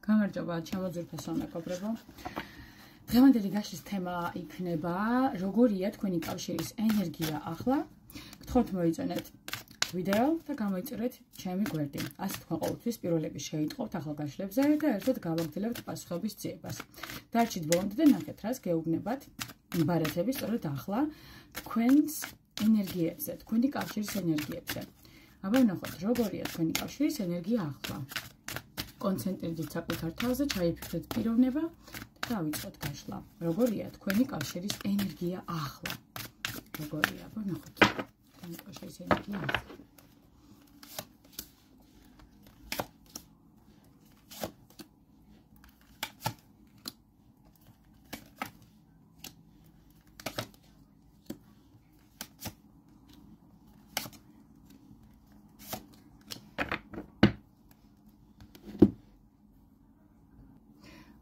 გამარჯობა, ჩემოძირფესო მეგობრებო. დღევანდელი გაშლის თემა იქნება როგორია თქვენი კავშირის ენერგია ახლა. გთხოვთ მოიწონეთ ვიდეო და გამოიწერეთ ჩემი გვერდი. ასე თქვენ ყოველთვის პირველები შეიტყობთ ახალგაშლებზე და ერთად გავაგრძელებთ პასუხების ძიებას. დარჩით ბოლომდე და ნახეთ რას გეუბნებათ ბარათები სწორედ ახლა თქვენს ენერგიებზე, თქვენი კავშირის ენერგიებზე. აბა ნახოთ როგორია თქვენი კავშირის ენერგია ახლა. კონცენტრირდით საკუთარ თავზე, ჩაიფიქრეთ პიროვნება და დავიწყოთ გაშლა. როგორია თქვენი კავშირის ენერგია ახლა? როგორია? აბა ნახოთ. თქვენი კავშირის ენერგია ახლა.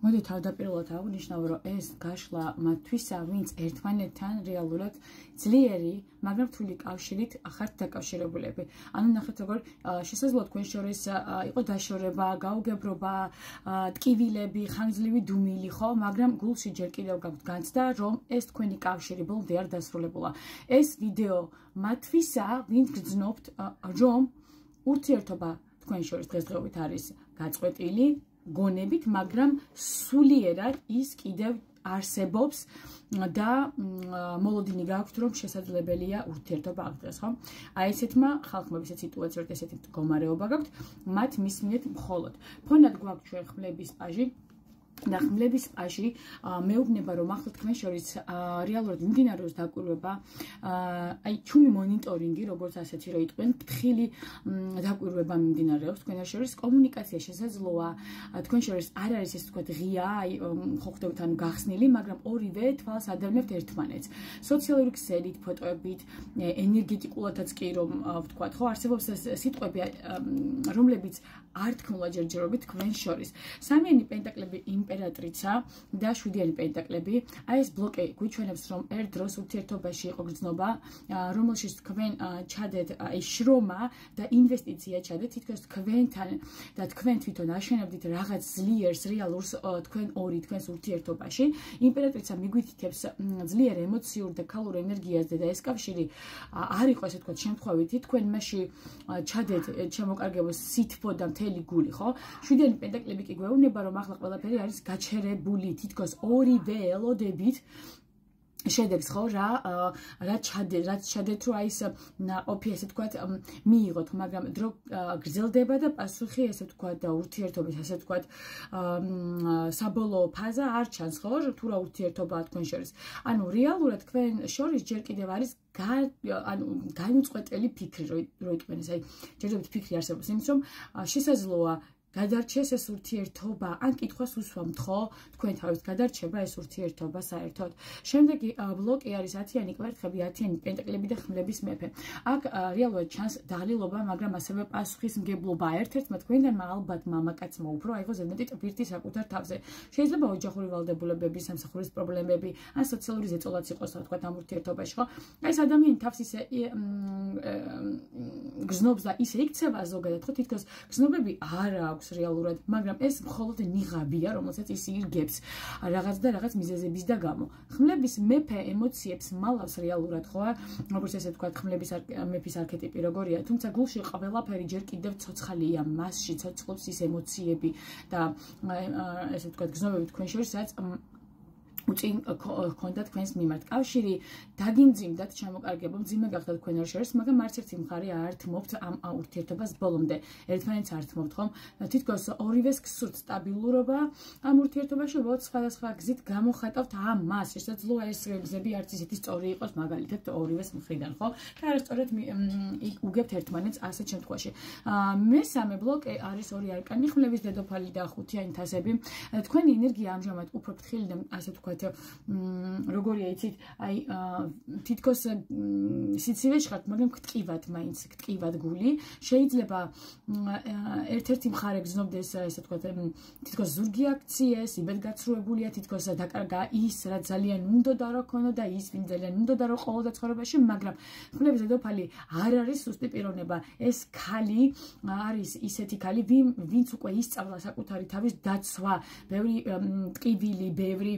მოდი თავდაპირველად აღვნიშნავ, რომ ეს გაშლა მათთვისა, ვინც ერთმანეთთან რეალურად ძლიერი, მაგრამ რთული კავშირით ახართ დაკავშირებულები. ანუ ნახეთ როგორ შესაძლოა თქვენ შორის იყო დაშორება, გაუგებრობა, ტკივილები, ხანგრძლივი დუმილი, ხო, მაგრამ გულში ჯერ კიდევ გაქვთ განცდა, რომ ეს თქვენი კავშირი ბოლომდე არ დასრულებულა. ეს ვიდეო მათთვისა, ვინც გრძნობთ, რომ ურთიერთობა თქვენ შორის დღესდღეობით არის გაწყვეტილი გონებით, მაგრამ სულიერად ის კიდევ არსებობს და მოლოდინი გაქვთ, რომ შესაძლებელია ურთიერთობა აღდგეს, ხო? აი ესეთმა ხალხმა ისეთ სიტუაციებში ესეთი მდგომარეობა გაქვთ, მათ მისმინეთ მხოლოდ. ფონად გვაქვს ჩვენ ხმლების პაჟი და ხმლების პაჟი მეუბნება, რომ ახლა თქვენ შორის რეალურად მიმდინარეობს დაკვირვება, აი ჩუმი მონიტორინგი, როგორც ასეთი რო იტყვენ, ფრთხილი დაკვირვება მიმდინარეობს თქვენ შორის, კომუნიკაცია შესაძლოა თქვენ შორის არ არის ეს თქვა ღია, აი ხო ხდებით ანუ გახსნილი, მაგრამ ორივე თვალს ადევნებთ ერთმანეთს. სოციალური ქსელით, ფოტოებით, ენერგეტიკულადაც კი რომ ვთქვათ, ხო, არსებობს ეს სიტყვები, რომლებიც არ თქმულა ჯერჯერობით თქვენ შორის. სამიანი პენტაკლები იმპერატრიცა და 7-იანი პენტაკლები, აი ეს ბლოკი გვიჩვენებს, რომ ერთ დროს ურთიერთობაში იყო გრძნობა, რომელშიც თქვენ ჩადეთ აი შრომა და ინვესტიცია ჩადეთ, თითქოს თქვენთან და თქვენ თვითონ აშენებდით რაღაც ძლიერს, რეალურს თქვენ ორი თქვენს ურთიერთობაში. იმპერატრიცა მიგვითითებს ძლიერ ემოციურ და ქალურ ენერგიაზე და ეს კავშირი არ იყო ესე ვთქვათ შემთხვევითი, თქვენ მასში ჩადეთ ჩემოკარგებოს სითბო და მთელი გული, ხო? 7-იანი პენტაკლები კი გვეუბნება, რომ ახლა ყველაფერი არის გაჩერებული, თითქოს ორივე ელოდებით შედეგს, ხო, რა ჩადეთ, რომ აი ეს ნაყოფი ესე ვთქვათ მიიღოთ, მაგრამ დრო გრძელდება და პასუხი ესე ვთქვათ და ურთიერთობის ესე ვთქვათ საბოლოო ფაზა არ ჩანს, ხო, თუ რა ურთიერთობაა თქვენ შორის. ანუ რეალურად თქვენ შორის ჯერ კიდევ არის ანუ განუწყვეტელი ფიქრი, რო იტყვენ ეს, აი ჯერჯერობით ფიქრი არსებობს იმის, რომ შესაძლოა გადარჩეს ეს ურთიერთობა, ან კითხვას უსვამთ, ხო? თქვენ თავის გადარჩება ეს ურთიერთობა საერთოდ. შემდეგი ბლოკი არის 10-იანი კვერთხები, 10-იანი პენტაკლები და ხმლების მეფე. აქ რეალურად ჩანს დაღლილობა, მაგრამ ასევე პასუხისმგებლობა. ერთ-ერთმა თქვენგანმა ალბათ მამაკაცმა უფრო აიღო ზედმეტი ტვირთი საკუთარ თავზე. შეიძლება ოჯახური ვალდებულებები, სამსახურის პრობლემები, ან სოციალური ზეწოლაც იყოს, თქვა ამ ურთიერთობაში, ხო? აი ეს ადამიანი თავს ისე გზნობს და ისე იქცევა ზოგადად, ხო? თითქოს გზნობები არ აქვს რეალურად, მაგრამ ეს მხოლოდ ნიღაბია, რომელსაც ის ირგებს რაღაც და რაღაც მიზეზების და გამო. ხმლების მეფე ემოციებს მალავს რეალურად, ხო? როგორც ესე ვთქვათ, ხმლების მეფის არქეტიპი როგორია, თუმცა გულში ყველაფერი ჯერ კიდევ ცოცხალია, მასში ცოცხლობს ის ემოციები და ესე ვთქვათ, გზნობები თქვენ შორის, სადაც უწინ ჰქონდა თქვენს მიმართ კავშირი, დაგიმძიმდათ ჩამოკარგება, მძიმე გახდა თქვენ შორის, მაგრამ არც ერთი მხარე არ თმობთ ამ ურთიერთობას ბოლომდე. ერთმანეთს არ თმობთ, ხომ? თითქოს ორივეს გსურთ სტაბილურობა ამ ურთიერთობაში, უბრალოდ სხვადასხვა გზით გამოხატავთ ამას. შესაძლოა ეს გზები არც ისეთი სწორი იყოს, მაგალითად ორივეს მხრიდან, ხო? და არასწორად უგებთ ერთმანეთს ასეთ შემთხვევაში. მესამე ბლოკი არის ორი არკანი, ხმლების დედოფალი და 5-იანი თასები. თქვენი ენერგია ამჟამად უფრო ფრთხილი და ასე ვთქვათ ვთქვათ, როგორია იცით, აი თითქოს სიცივეში ხართ, მაგრამ გტკივად გული. შეიძლება ერთ-ერთი მხარე გრძნობდეს, ესე ვთქვათ, თითქოს ზურგი აქციეს, იბედგაცრუებულია, თითქოს დაკარგა ის, რაც ძალიან უნდოდა რომ ქონოდა, ის ვინ ძალიან უნდოდა რომ ყოველდღე ცხოვრებაში, მაგრამ ხმლების დედოფალი არ არის სუსტი პიროვნება. ეს ქალი არის ისეთი ქალი, ვინც უკვე ისწავლა საკუთარი თავის დაცვა, ბევრი ტკივილი, ბევრი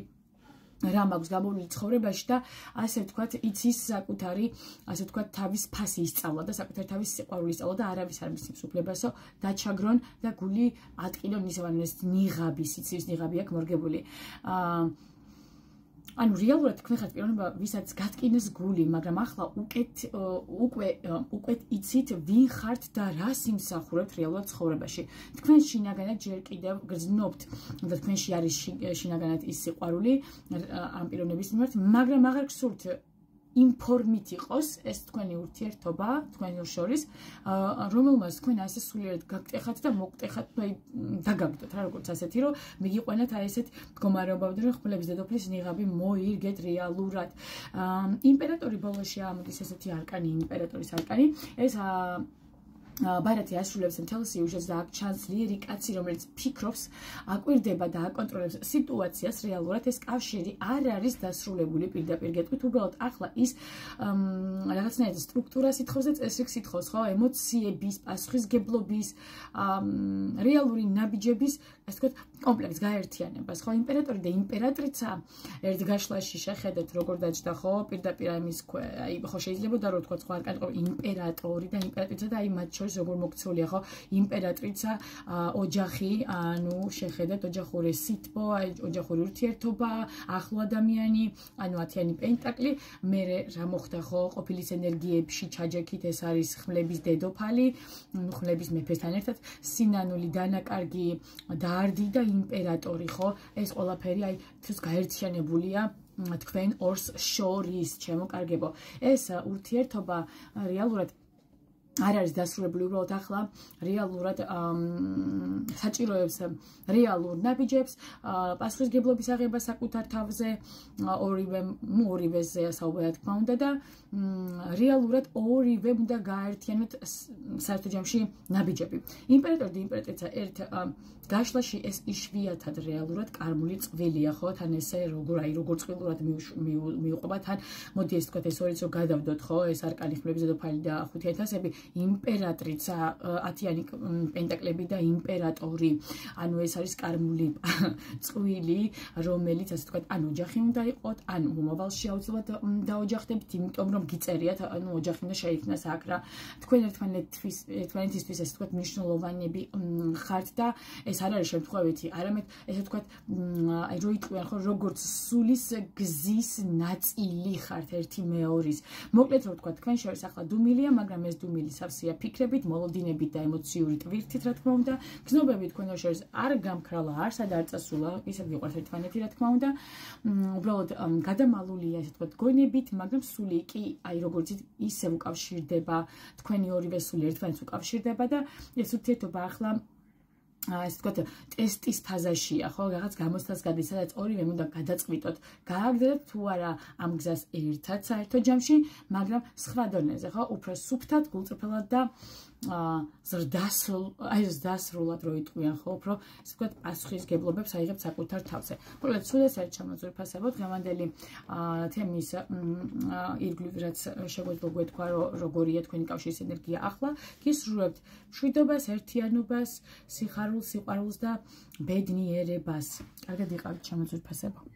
რამ აქვს გამოვლილი ცხოვრებაში და ასე ვთქვათ, იცის საკუთარი, ასე ვთქვათ, თავის ფასი ისწავლა და საკუთარი თავის სიყვარული ისწავლა და არავის არ მისცემს უფლებასო დაჩაგრონ და გული ატკილონ ისევ ეს ნიღაბი, სიცივის ნიღაბი აქვს მორგებული. ანუ რეალურად თქვენ ხართ პიროვნება, ვისაც გატკინეს გული, მაგრამ ახლა უკვე იცით ვინ ხართ და რას იმსახურებთ რეალურად ცხოვრებაში. თქვენ შინაგანად ჯერ კიდევ გრძნობთ და თქვენში არის შინაგანად ის სიყვარული ამ პიროვნების მიმართ, მაგრამ აღარ გსურთ ინფორმით იყოს ეს თქვენი ურთიერთობა, თქვენ შორის, რომელმაც თქვენ ასე სულიერად გაგტეხათ და მოგტეხათ, დაგაგდოთ რა, როგორც ასეთი, რომ მიგიყვანათ აი ესეთ მდგომარეობამდე, რომ ხმლების დედოფლის ნიღაბი მოირგეთ რეალურად. იმპერატორი ბოლოში ამოდის ესეთი არკანი, იმპერატორის არკანი, ეს ბარათი ასრულებს მთელ სიუჟეტს და აქ ჩანს ძლიერი კაცი, რომელიც ფიქრობს, აკვირდება და აკონტროლებს სიტუაციას რეალურად. ეს კავშირი არ არის დასრულებული პირდაპირ გეტყვით, უბრალოდ ახლა ის რაღაცნაირად სტრუქტურას ითხოვს და წესრიგს ითხოვს, ხო, ემოციების, პასუხისგებლობის, რეალური ნაბიჯების, ასე ვთქვათ, კომპლექს გაერთიანებას, ხო, იმპერატორი და იმპერატრიცა ერთ გაშლაში შეხედეთ, როგორ დაჯდა, ხო, პირდაპირ ამის, აი, ხო, შეიძლებოდა რომ ვთქვათ, ხო, არკანი ყო იმპერატორი და იმპერატრიცა და აი მათ შორის როგორ მოქცეულია, ხო, იმპერატრიცა, ოჯახი, ანუ შეხედეთ, ოჯახური სითბო, ოჯახური ურთიერთობა, ახლო ადამიანი, ანუ 10-იანი პენტაკლი, მერე რა მოხდა, ხო, ყოფილის ენერგიებში ჩაჯექით, ეს არის ხმლების დედოფალი, ხმლების მეფესთან ერთად, სინანული დანაკარგი, დაარდი და იმპერატორი, ხო, ეს ყველაფერი აი თვითონ გაერთიანებულია თქვენ ორს შორის, ჩემო კარგებო. ეს ურთიერთობა რეალურად არ არის დასრულებული, უბრალოდ ახლა რეალურად საჭიროებს რეალურ ნაბიჯებს, პასუხისგებლობის აღება საკუთარ თავზე, ორივეზე საუბარი თქმა უნდა და რეალურად ორივე უნდა გააერთიანოთ საერთო ჯამში ნაბიჯები. იმპერატორი და იმპერატრიცა ერთ გაშლაში ეს იშვიათად რეალურად კარმული წვლილია, ხო, თან ესე როგორ წყვილურად მიუყვება, თან მოდი ეს თქვათ ეს ორიც რომ გადავდოთ, ხო, ეს არკანი ხმლების დედოფალი და 5 თასები, იმპერატრიცა, 10-იანი პენტაკლები და იმპერატორი, ანუ ეს არის კარმული წვილი, რომელიც ასე თქვათ, ან ოჯახი უნდა იყოთ, ან მომავალში აუცილებლად დაოჯახდებით, იმიტომ რომ გიწერიათ, ანუ ოჯახი უნდა შეიქმნას აქ რა. თქვენ ერთმანეთისთვის ასე თქვათ მნიშვნელოვანები ხართ და ეს არ არის შემთხვევითი, არამედ ესე ვთქვათ, აი რო იტყვიან ხო, როგორც სულის გზის ნაწილი ხართ ერთი მეორის. მოკლედ რო ვთქვათ, თქვენ შორის ახლა დუმილია, მაგრამ ეს დუმილი სავსეა ფიქრებით, მოლოდინებით და ემოციური ტვირთით, რა თქმა უნდა. გზნობები თქვენ შორის არ გამქრალა, არსად არ წასულა, ისევ გიყვართ ერთმანეთი, რა თქმა უნდა. უბრალოდ გადამალულია, ესე ვთქვათ, გონებით, მაგრამ სული კი, აი როგორც ისევ უკავშირდება, თქვენი ორივე სული ერთმანეთს უკავშირდება და ეს ურთიერთობა ახლა ასე ვთქვათ, ტესტის ფაზაშია, ხო, რაღაც გამოცდას გადის, სადაც ორივე უნდა გადაწყვიტოთ, გააგრძელებთ თუ არა ამ გზას ერთად საერთო ჯამში, მაგრამ სხვა დონეზე, ხო, უფრო სუფთად, გულწრფელად და ზრდასრულად რო იტყვიან, ხო, უფრო ასე ვთქვათ, პასუხისგებლობებს აიღებთ საკუთარ თავზე. მოკლედ, სულ ეს არის ჩამოძვრფასებო დღევანდელი თემის ირგვლივ, რაც შეგვეძლო გვეთქვა, რომ როგორია თქვენი კავშირის ენერგია ახლა, გისურვებთ მშვიდობას, ერთიანობას, სიხარულს, სიყვარულს და ბედნიერებას. კარგად იყავით, ჩამოძვრფასებო.